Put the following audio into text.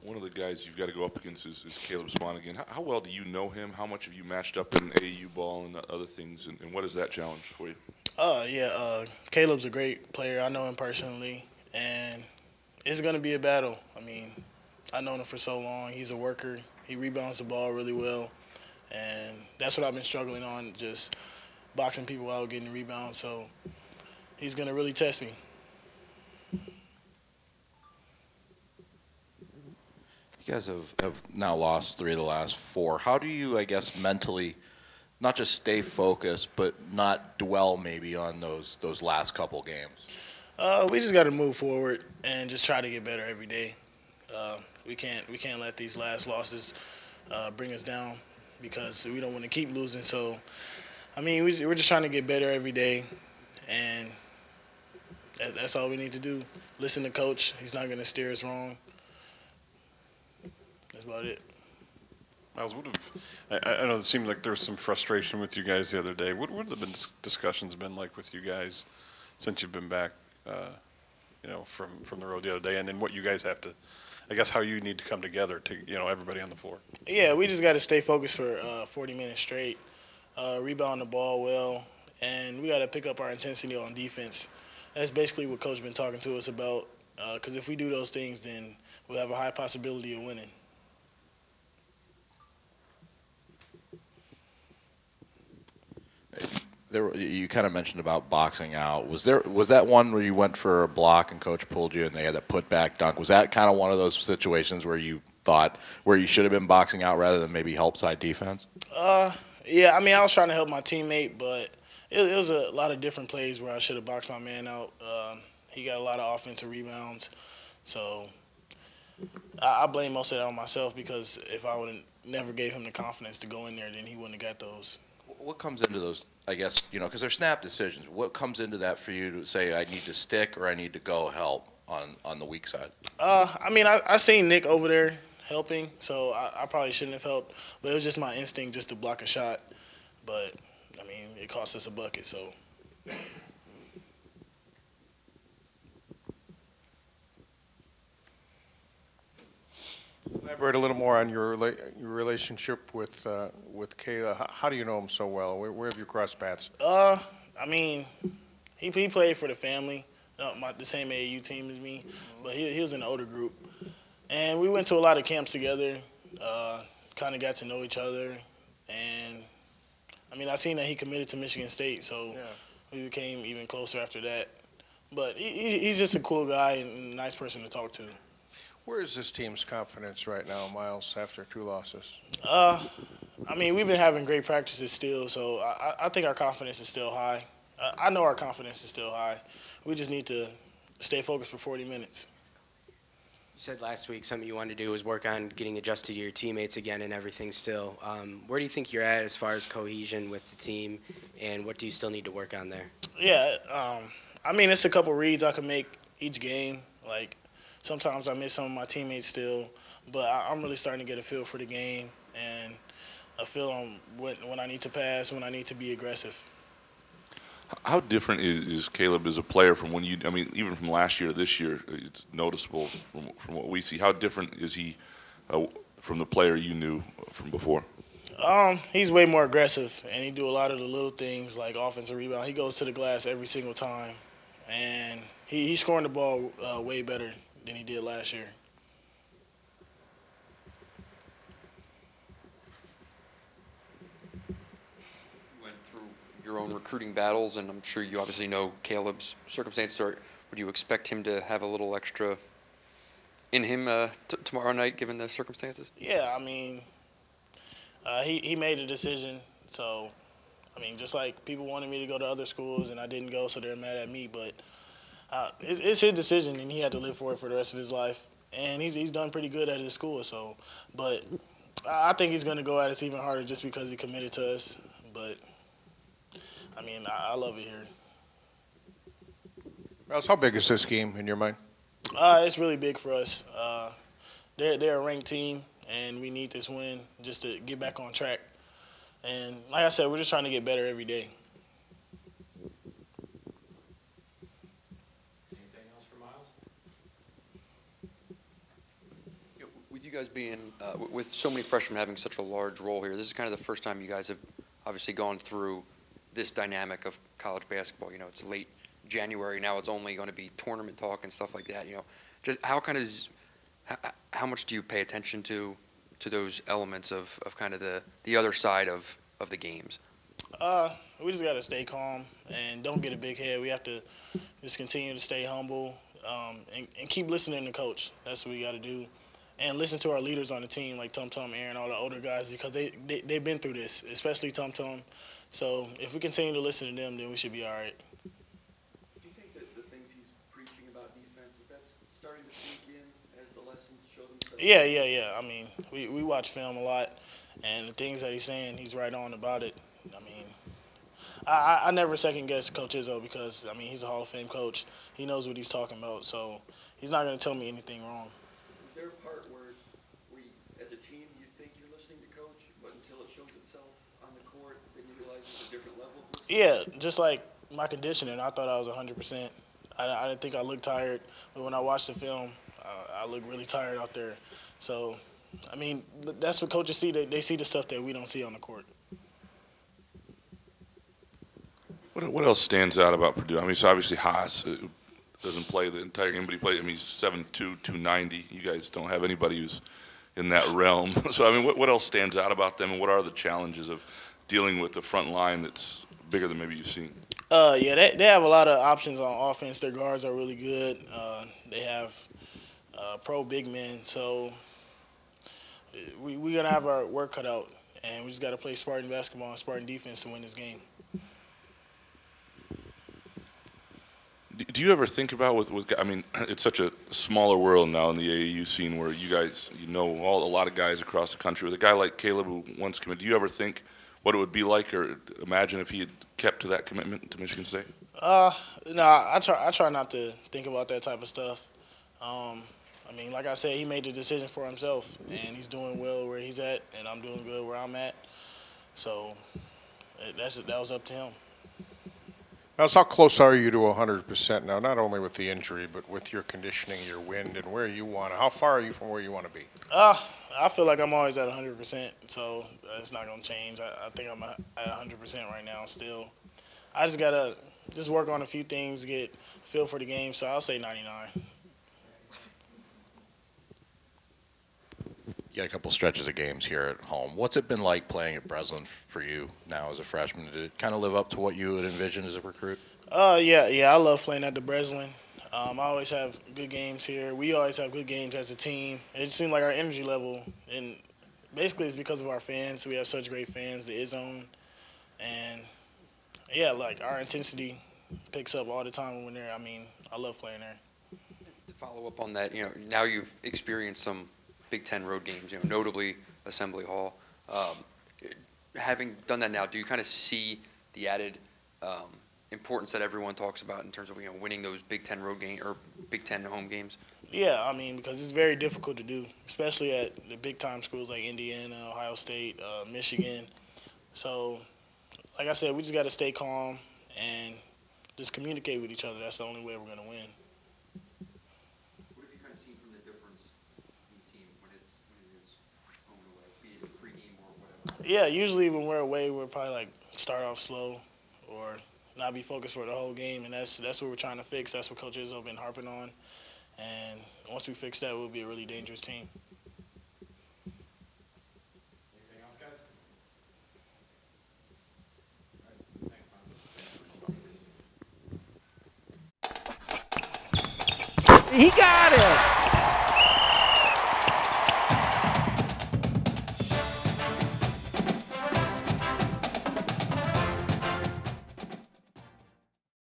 One of the guys you've got to go up against is Caleb Swanigan. How well do you know him? How much have you matched up in AAU ball and other things, and what is that challenge for you? Yeah, Caleb's a great player. I know him personally, and it's going to be a battle. I mean, I've known him for so long. He's a worker. He rebounds the ball really well, and that's what I've been struggling on, just boxing people out, getting rebounds. So he's going to really test me. You guys have now lost 3 of the last 4. How do you, I guess, mentally not just stay focused, but not dwell maybe on those last couple games? We just got to move forward and just try to get better every day. We can't let these last losses bring us down because we don't want to keep losing. So, I mean, we're just trying to get better every day, and that's all we need to do. Listen to Coach. He's not going to steer us wrong. That's about it. Miles, I know it seemed like there was some frustration with you guys the other day. What have the discussions been like with you guys since you've been back, from the road the other day, and then what you guys have to, I guess, how you need to come together to, everybody on the floor? Yeah, we just got to stay focused for 40 minutes straight, rebound the ball well, and we got to pick up our intensity on defense. That's basically what Coach been talking to us about, because if we do those things, then we'll have a high possibility of winning. You kind of mentioned about boxing out. Was that one where you went for a block and Coach pulled you and they had that put back dunk? Was that kind of one of those situations where you thought where you should have been boxing out rather than maybe help side defense? Yeah, I mean, I was trying to help my teammate, but it was a lot of different plays where I should have boxed my man out. He got a lot of offensive rebounds, so I blame most of that on myself because if I would have never gave him the confidence to go in there, then he wouldn't have got those. What comes into those, I guess, because they're snap decisions. What comes into that for you to say, I need to stick or I need to go help on the weak side? I mean, I seen Nick over there helping, so I probably shouldn't have helped. But it was just my instinct just to block a shot. But, I mean, it cost us a bucket, so. Elaborate a little more on your relationship with Kayla. How do you know him so well? Where have you crossed paths? I mean, he played for the family, the same AAU team as me, but he was in the older group. And we went to a lot of camps together, kind of got to know each other. And, I mean, I seen that he committed to Michigan State, so we became even closer after that. But he's just a cool guy and a nice person to talk to. Where is this team's confidence right now, Miles, after 2 losses? I mean, we've been having great practices still, so I think our confidence is still high. I know our confidence is still high. We just need to stay focused for 40 minutes. You said last week something you wanted to do was work on getting adjusted to your teammates again and everything still. Where do you think you're at as far as cohesion with the team, and what do you still need to work on there? Yeah, I mean, it's a couple reads I can make each game. Like, sometimes I miss some of my teammates still, but I'm really starting to get a feel for the game and a feel on when I need to pass, when I need to be aggressive. How different is Caleb as a player from when I mean, even from last year to this year, it's noticeable from what we see. How different is he from the player you knew from before? He's way more aggressive, and he do a lot of the little things like offensive rebound. He goes to the glass every single time, and he's scoring the ball way better than he did last year. You went through your own recruiting battles, and I'm sure you obviously know Caleb's circumstances. Would you expect him to have a little extra in him tomorrow night, given the circumstances? Yeah, I mean, he made a decision, so, I mean, just like people wanted me to go to other schools and I didn't go, so they're mad at me, but it's his decision, and he had to live for it for the rest of his life. And he's done pretty good at his school, so. But I think he's going to go at us even harder just because he committed to us. But, I mean, I love it here. Miles, how big is this game in your mind? It's really big for us. They're a ranked team, and we need this win just to get back on track. And like I said, we're just trying to get better every day. you guys being, with so many freshmen having such a large role here, this is kind of the first time you guys have obviously gone through this dynamic of college basketball. You know, it's late January now; it's only going to be tournament talk and stuff like that. You know, just how much do you pay attention to those elements of kind of the other side of the games? We just got to stay calm and don't get a big head. We have to just continue to stay humble and keep listening to coach. That's what we got to do. And listen to our leaders on the team, like Tum Tum, Aaron, all the older guys, because they've been through this, especially Tum Tum. So if we continue to listen to them, then we should be all right. Do you think that the things he's preaching about defense, is that starting to sink in as the lessons show themselves? Yeah. I mean, we watch film a lot, and the things that he's saying, he's right on about it. I mean, I never second-guess Coach Izzo because, I mean, he's a Hall of Fame coach. He knows what he's talking about, so he's not going to tell me anything wrong. Is there a part where as a team, you think you're listening to Coach, but until it shows itself on the court, then you realize it's a different level of listening? Yeah, just like my conditioning, I thought I was 100%. I didn't think I looked tired, but when I watched the film, I looked really tired out there. So, I mean, that's what coaches see. They see the stuff that we don't see on the court. What else stands out about Purdue? I mean, it's obviously Haas doesn't play the entire game, but he played. I mean, he's 7'2", 290. You guys don't have anybody who's in that realm. So, I mean, what else stands out about them, and what are the challenges of dealing with the front line that's bigger than maybe you've seen? Yeah, they have a lot of options on offense. Their guards are really good. They have pro big men. So we're going to have our work cut out, and we just got to play Spartan basketball and Spartan defense to win this game. Do you ever think about with I mean, it's such a smaller world now in the AAU scene where you guys, a lot of guys across the country. With a guy like Caleb who once committed, do you ever think what it would be like, or imagine if he had kept to that commitment to Michigan State? No, I try not to think about that type of stuff. I mean, like I said, he made the decision for himself, and he's doing well where he's at, and I'm doing good where I'm at. So that was up to him. Now, how close are you to 100% now, not only with the injury, but with your conditioning, your wind, and where you want to? How far are you from where you want to be? I feel like I'm always at 100%, so it's not going to change. I think I'm at 100% right now still. I just got to work on a few things, get a feel for the game, so I'll say 99. You got a couple stretches of games here at home. What's it been like playing at Breslin for you now as a freshman? Did it kind of live up to what you had envisioned as a recruit? Yeah, I love playing at the Breslin. I always have good games here. We always have good games as a team. It just seemed like our energy level, and basically it's because of our fans. We have such great fans, the IZone. And, yeah, like our intensity picks up all the time when we're there. I mean, I love playing there. To follow up on that, now you've experienced some Big Ten road games, notably Assembly Hall. Having done that now, do you kind of see the added importance that everyone talks about in terms of winning those Big Ten road games or Big Ten home games? Yeah, I mean, because it's very difficult to do, especially at the big-time schools like Indiana, Ohio State, Michigan. So, like I said, we just got to stay calm and just communicate with each other. That's the only way we're going to win. What have you kind of seen from the difference in the team when it is home and away, be it pregame or whatever? Yeah, usually when we're away, we're probably like start off slow or not be focused for the whole game, and that's what we're trying to fix. That's what Coach Izzo been harping on, and once we fix that, we'll be a really dangerous team. Anything else, guys? All right, thanks, Tom. He got it.